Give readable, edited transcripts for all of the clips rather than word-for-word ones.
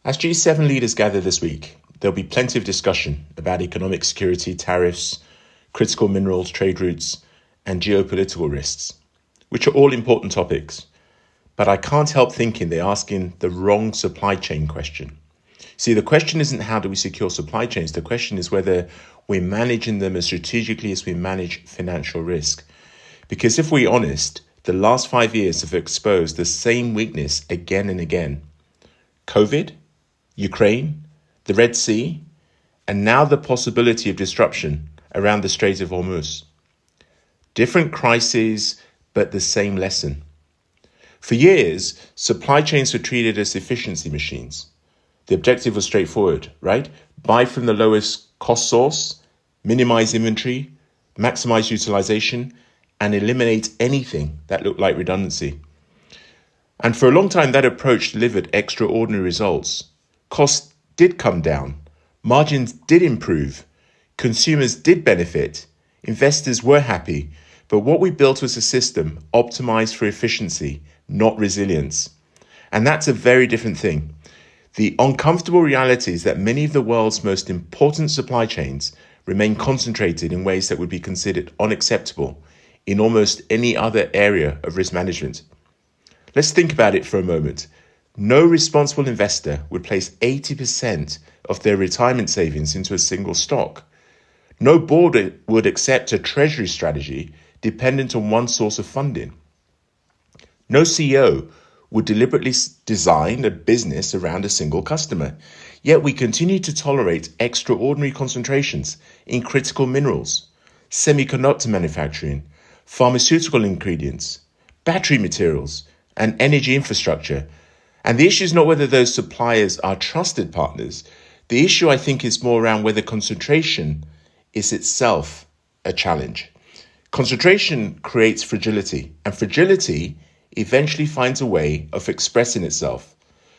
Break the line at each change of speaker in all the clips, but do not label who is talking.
As G7 leaders gather this week, there'll be plenty of discussion about economic security, tariffs, critical minerals, trade routes, and geopolitical risks, which are all important topics. But I can't help thinking they're asking the wrong supply chain question. See, the question isn't how do we secure supply chains? The question is whether we're managing them as strategically as we manage financial risk. Because if we're honest, the last 5 years have exposed the same weakness again and again. COVID, Ukraine, the Red Sea, and now the possibility of disruption around the Strait of Hormuz. Different crises, but the same lesson. For years, supply chains were treated as efficiency machines. The objective was straightforward, right? Buy from the lowest cost source, minimize inventory, maximize utilization, and eliminate anything that looked like redundancy. And for a long time, that approach delivered extraordinary results. Costs did come down, margins did improve, consumers did benefit, investors were happy, but what we built was a system optimized for efficiency, not resilience. And that's a very different thing. The uncomfortable reality is that many of the world's most important supply chains remain concentrated in ways that would be considered unacceptable in almost any other area of risk management. Let's think about it for a moment. No responsible investor would place 80% of their retirement savings into a single stock. No board would accept a treasury strategy dependent on one source of funding. No CEO would deliberately design a business around a single customer. Yet we continue to tolerate extraordinary concentrations in critical minerals, semiconductor manufacturing, pharmaceutical ingredients, battery materials, and energy infrastructure. And the issue is not whether those suppliers are trusted partners. The issue, I think, is more around whether concentration is itself a challenge. Concentration creates fragility, and fragility eventually finds a way of expressing itself.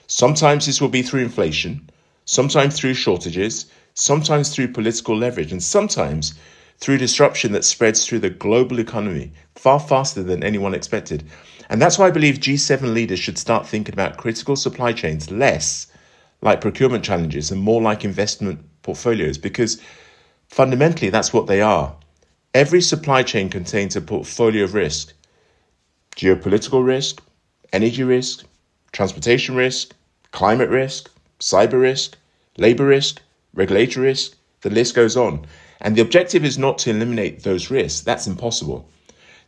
Sometimes this will be through inflation, sometimes through shortages, sometimes through political leverage, and sometimes through disruption that spreads through the global economy far faster than anyone expected. And that's why I believe G7 leaders should start thinking about critical supply chains less like procurement challenges and more like investment portfolios, because fundamentally that's what they are. Every supply chain contains a portfolio of risk: geopolitical risk, energy risk, transportation risk, climate risk, cyber risk, labor risk, regulatory risk, the list goes on. And the objective is not to eliminate those risks. That's impossible.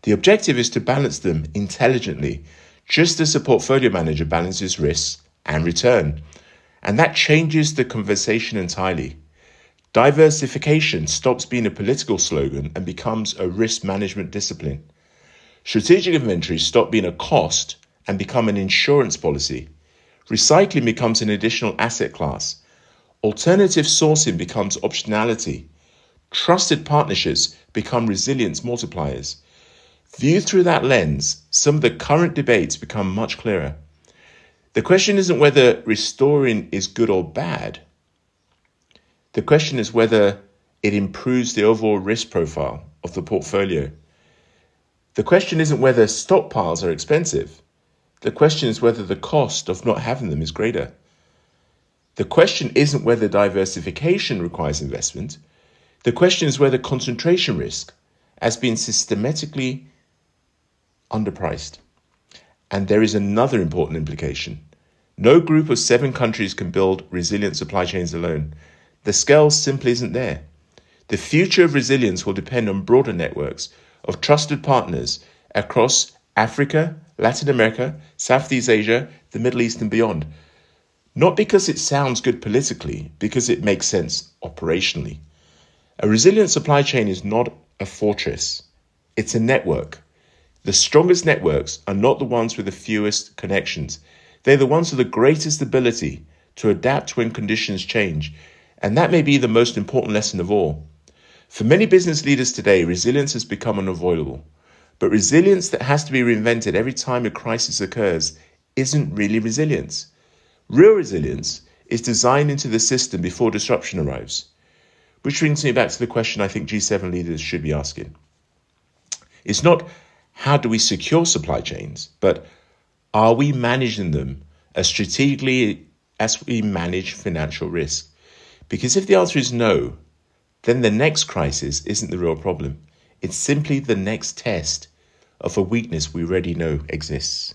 The objective is to balance them intelligently, just as a portfolio manager balances risk and return. And that changes the conversation entirely. Diversification stops being a political slogan and becomes a risk management discipline. Strategic inventories stop being a cost and become an insurance policy. Recycling becomes an additional asset class. Alternative sourcing becomes optionality. Trusted partnerships become resilience multipliers. Viewed through that lens, some of the current debates become much clearer. The question isn't whether restoring is good or bad. The question is whether it improves the overall risk profile of the portfolio. The question isn't whether stockpiles are expensive. The question is whether the cost of not having them is greater. The question isn't whether diversification requires investment. The question is whether concentration risk has been systematically underpriced. And there is another important implication. No group of 7 countries can build resilient supply chains alone. The scale simply isn't there. The future of resilience will depend on broader networks of trusted partners across Africa, Latin America, Southeast Asia, the Middle East, and beyond. Not because it sounds good politically, because it makes sense operationally. A resilient supply chain is not a fortress. It's a network. The strongest networks are not the ones with the fewest connections. They're the ones with the greatest ability to adapt when conditions change. And that may be the most important lesson of all. For many business leaders today, resilience has become unavoidable. But resilience that has to be reinvented every time a crisis occurs isn't really resilience. Real resilience is designed into the system before disruption arrives. Which brings me back to the question I think G7 leaders should be asking. It's not how do we secure supply chains, but are we managing them as strategically as we manage financial risk? Because if the answer is no, then the next crisis isn't the real problem. It's simply the next test of a weakness we already know exists.